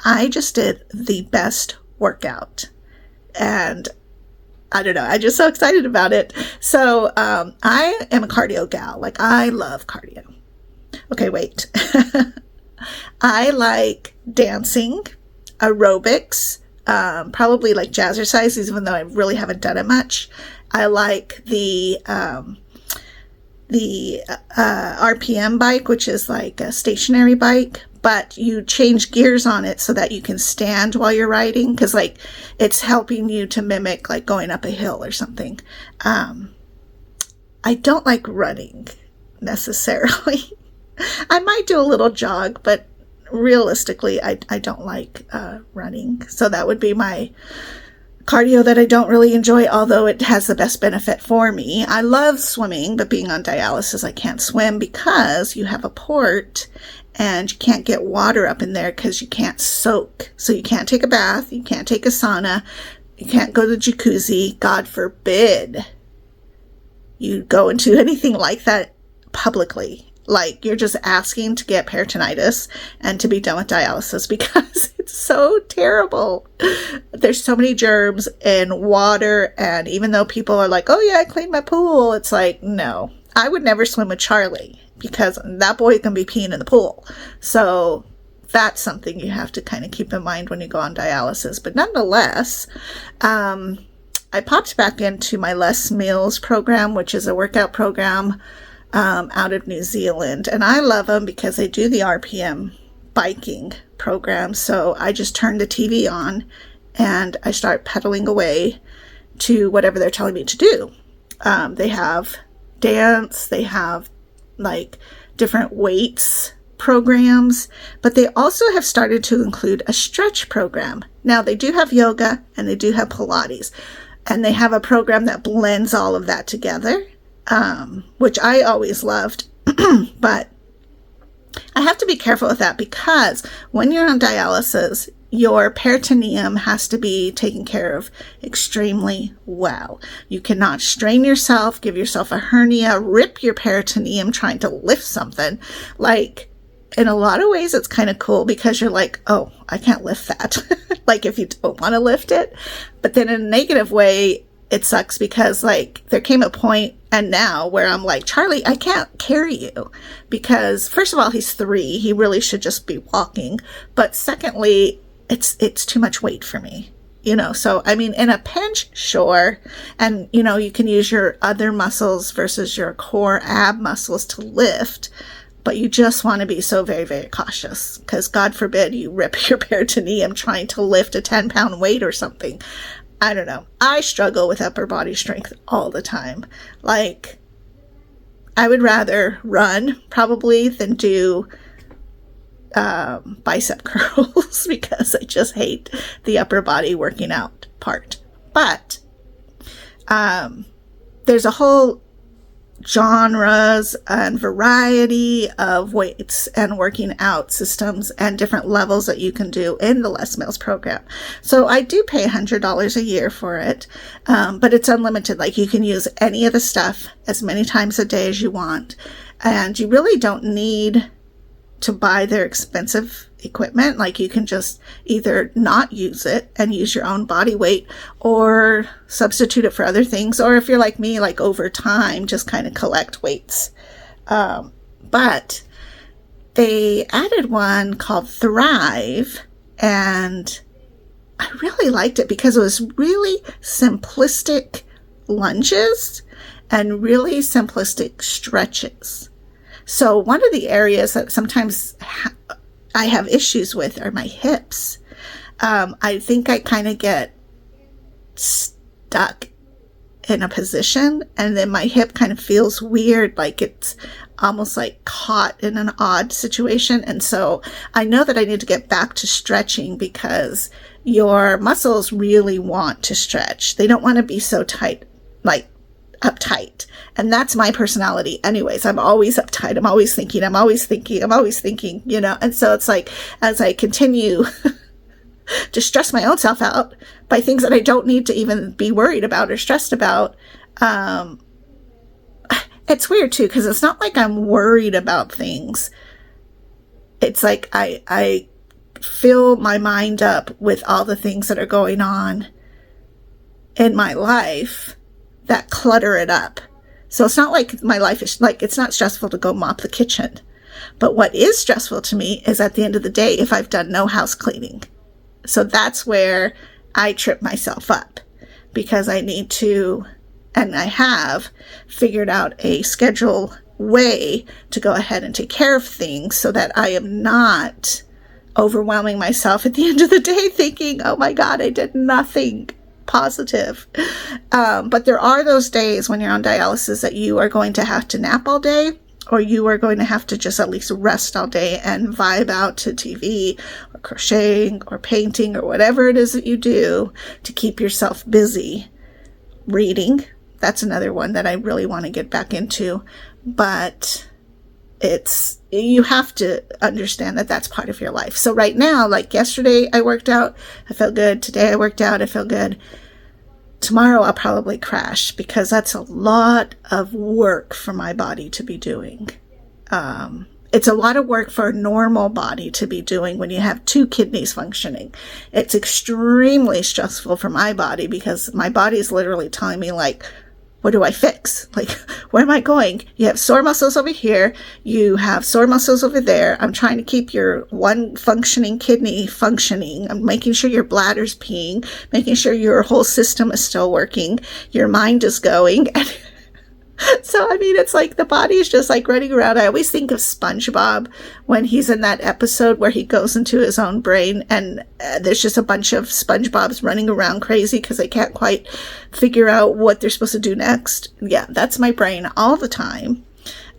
I just did the best workout. And I don't know, I'm just so excited about it. So I am a cardio gal. Like, I love cardio. Okay, wait. I like dancing, aerobics, probably like jazzercise, even though I really haven't done it much. I like the RPM bike, which is like a stationary bike, but you change gears on it so that you can stand while you're riding, because like it's helping you to mimic like going up a hill or something. I don't like running necessarily. I might do a little jog, but realistically, I don't like running. So that would be my cardio that I don't really enjoy, although it has the best benefit for me. I love swimming, but being on dialysis, I can't swim because you have a port and you can't get water up in there because you can't soak. So you can't take a bath, you can't take a sauna, you can't go to the jacuzzi. God forbid you go into anything like that publicly. Like, you're just asking to get peritonitis and to be done with dialysis because it's so terrible. There's so many germs in water, and even though people are like, oh yeah, I cleaned my pool, it's like, no. I would never swim with Charlie because that boy can be peeing in the pool. So that's something you have to kind of keep in mind when you go on dialysis. But nonetheless, I popped back into my Less Meals program, which is a workout program out of New Zealand, and I love them because they do the RPM biking program. So I just turn the TV on and I start pedaling away to whatever they're telling me to do. They have dance, they have like different weights programs, but they also have started to include a stretch program. Now they do have yoga and they do have Pilates, and they have a program that blends all of that together. Which I always loved, but I have to be careful with that because when you're on dialysis, your peritoneum has to be taken care of extremely well. You cannot strain yourself, give yourself a hernia, rip your peritoneum trying to lift something. Like, in a lot of ways, it's kind of cool because you're like, oh, I can't lift that. Like, if you don't want to lift it. But then in a negative way, it sucks because like there came a point and now where I'm like, Charlie, I can't carry you because first of all, he's 3. He really should just be walking. But secondly, it's too much weight for me, you know? So, I mean, in a pinch, sure. And, you know, you can use your other muscles versus your core ab muscles to lift, but you just want to be so very, very cautious because God forbid you rip your peritoneum trying to lift a 10-pound weight or something. I don't know. I struggle with upper body strength all the time. Like, I would rather run probably than do bicep curls because I just hate the upper body working out part. But there's a whole genres and variety of weights and working out systems and different levels that you can do in the Less Meals program. So I do pay $100 a year for it, but it's unlimited. Like, you can use any of the stuff as many times a day as you want, and you really don't need to buy their expensive equipment. Like, you can just either not use it and use your own body weight or substitute it for other things. Or if you're like me, like over time, just kind of collect weights. But they added one called Thrive, and I really liked it because it was really simplistic lunges and really simplistic stretches. So one of the areas that sometimes I have issues with are my hips. I think I kind of get stuck in a position and then my hip kind of feels weird, like it's almost like caught in an odd situation. And so I know that I need to get back to stretching because your muscles really want to stretch. They don't want to be so tight, like uptight. And that's my personality anyways. I'm always uptight. I'm always thinking, you know? And so it's like, as I continue to stress my own self out by things that I don't need to even be worried about or stressed about, it's weird too, because it's not like I'm worried about things. It's like I fill my mind up with all the things that are going on in my life that clutter it up. So it's not like my life is like, it's not stressful to go mop the kitchen. But what is stressful to me is at the end of the day, if I've done no house cleaning. So that's where I trip myself up, because I need to, and I have figured out a schedule way to go ahead and take care of things so that I am not overwhelming myself at the end of the day thinking, oh my God, I did nothing positive. But there are those days when you're on dialysis that you are going to have to nap all day, or you are going to have to just at least rest all day and vibe out to TV or crocheting or painting or whatever it is that you do to keep yourself busy. Reading, that's another one that I really want to get back into. But you have to understand that that's part of your life. So right now, like yesterday I worked out, I felt good. Today I worked out, I feel good. Tomorrow I'll probably crash, because that's a lot of work for my body to be doing. It's a lot of work for a normal body to be doing when you have 2 kidneys functioning. It's extremely stressful for my body, because my body is literally telling me, like, what do I fix? Like, where am I going? You have sore muscles over here. You have sore muscles over there. I'm trying to keep your one functioning kidney functioning. I'm making sure your bladder's peeing, making sure your whole system is still working. Your mind is going. And so, I mean, it's like the body is just like running around. I always think of SpongeBob when he's in that episode where he goes into his own brain, and there's just a bunch of SpongeBobs running around crazy because they can't quite figure out what they're supposed to do next. Yeah, that's my brain all the time.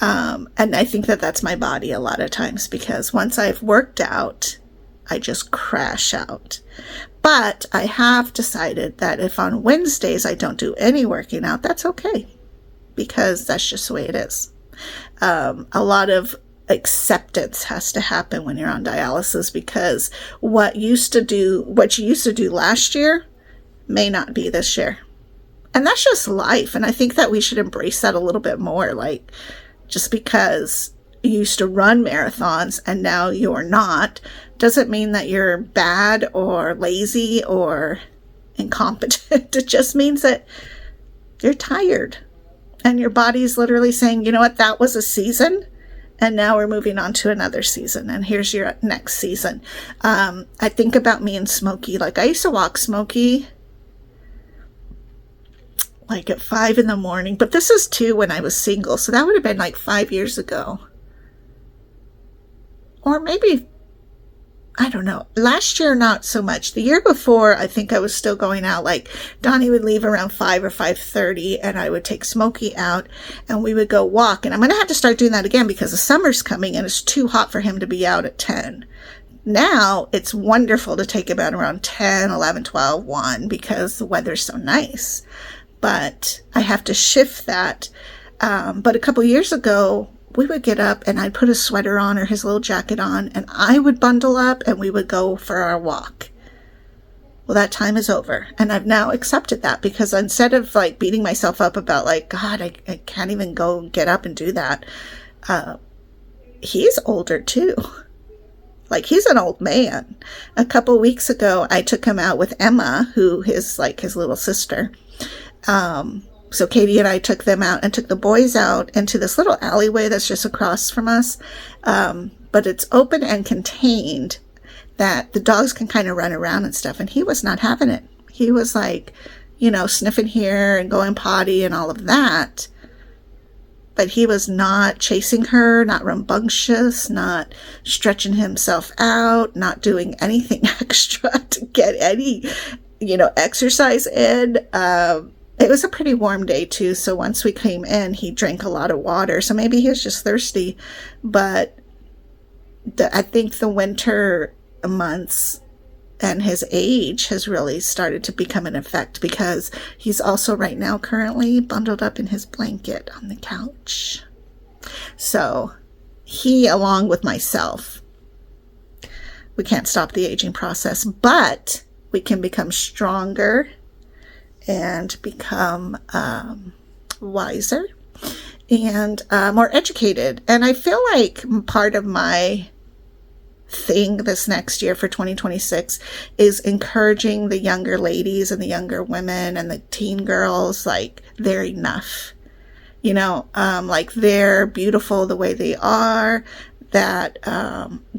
And I think that that's my body a lot of times, because once I've worked out, I just crash out. But I have decided that if on Wednesdays I don't do any working out, that's okay, because that's just the way it is. A lot of acceptance has to happen when you're on dialysis, because what you used to do last year may not be this year. And that's just life. And I think that we should embrace that a little bit more. Like, just because you used to run marathons and now you're not, doesn't mean that you're bad or lazy or incompetent. It just means that you're tired. And your body's literally saying, you know what, that was a season, and now we're moving on to another season, and here's your next season. I think about me and Smokey. Like, I used to walk Smokey like at 5 a.m, but this is too when I was single, so that would have been like 5 years ago. Or maybe, I don't know. Last year, not so much. The year before, I think I was still going out. Like, Donnie would leave around 5 or 5:30, and I would take Smokey out, and we would go walk. And I'm going to have to start doing that again, because the summer's coming, and it's too hot for him to be out at 10. Now, it's wonderful to take him out around 10, 11, 12, 1, because the weather's so nice. But I have to shift that. But a couple years ago, we would get up and I'd put a sweater on or his little jacket on, and I would bundle up and we would go for our walk. Well, that time is over. And I've now accepted that, because instead of like beating myself up about like, God, I can't even go get up and do that. He's older too. Like, he's an old man. A couple weeks ago, I took him out with Emma, who is like his little sister. So Katie and I took them out and took the boys out into this little alleyway that's just across from us. But it's open and contained that the dogs can kind of run around and stuff. And he was not having it. He was like, sniffing here and going potty and all of that. But he was not chasing her, not rambunctious, not stretching himself out, not doing anything extra to get any, exercise in. It was a pretty warm day too, so once we came in, he drank a lot of water, so maybe he was just thirsty. But I think the winter months and his age has really started to become an effect, because he's also right now currently bundled up in his blanket on the couch. So he, along with myself, we can't stop the aging process, but we can become stronger and become wiser and more educated. And I feel like part of my thing this next year for 2026 is encouraging the younger ladies and the younger women and the teen girls, like, they're enough. Like, they're beautiful the way they are, that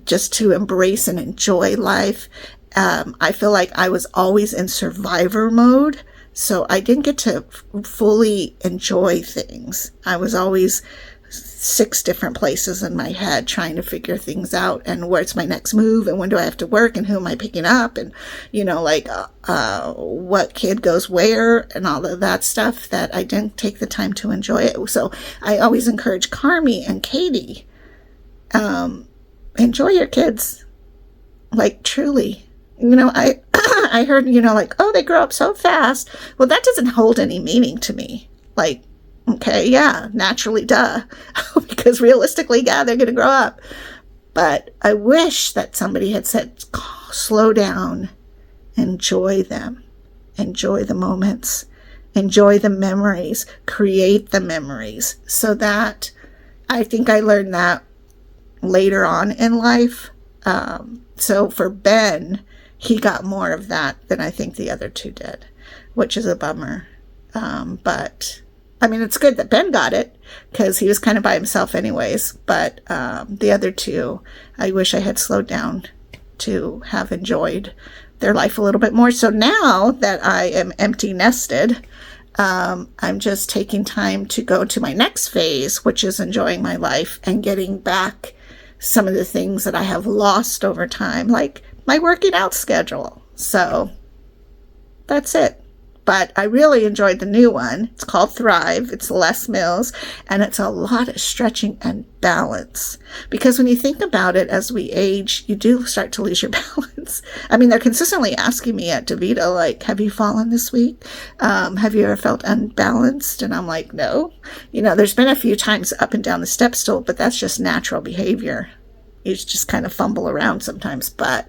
just to embrace and enjoy life. I feel like I was always in survivor mode, so I didn't get to fully enjoy things. I was always 6 different places in my head trying to figure things out, and where's my next move, and when do I have to work, and who am I picking up, and what kid goes where, and all of that stuff, that I didn't take the time to enjoy it. So I always encourage Carmi and Katie, enjoy your kids, like, truly. I heard, like, oh, they grow up so fast. Well, that doesn't hold any meaning to me. Like, okay, yeah, naturally, duh. Because realistically, yeah, they're going to grow up. But I wish that somebody had said, slow down, enjoy them, enjoy the moments, enjoy the memories, create the memories. So that, I think I learned that later on in life. So for Ben, he got more of that than I think the other 2 did, which is a bummer. But I mean, it's good that Ben got it, because he was kind of by himself anyways. But the other 2, I wish I had slowed down to have enjoyed their life a little bit more. So now that I am empty nested, I'm just taking time to go to my next phase, which is enjoying my life and getting back some of the things that I have lost over time, like my working out schedule. So that's it. But I really enjoyed the new one. It's called Thrive. It's less meals, and it's a lot of stretching and balance. Because when you think about it, as we age, you do start to lose your balance. I mean, they're consistently asking me at DeVito, like, have you fallen this week? Have you ever felt unbalanced? And I'm like, no. There's been a few times up and down the step stool, but that's just natural behavior. You just kind of fumble around sometimes, but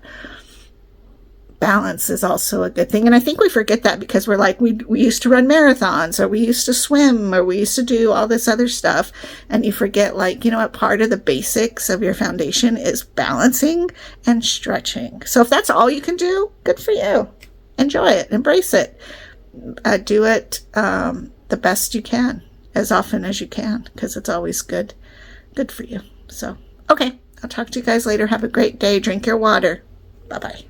balance is also a good thing. And I think we forget that because we're like, we used to run marathons, or we used to swim, or we used to do all this other stuff. And you forget, like, what part of the basics of your foundation is balancing and stretching. So if that's all you can do, good for you. Enjoy it. Embrace it. Do it the best you can, as often as you can, because it's always good for you. So, okay. I'll talk to you guys later. Have a great day. Drink your water. Bye-bye.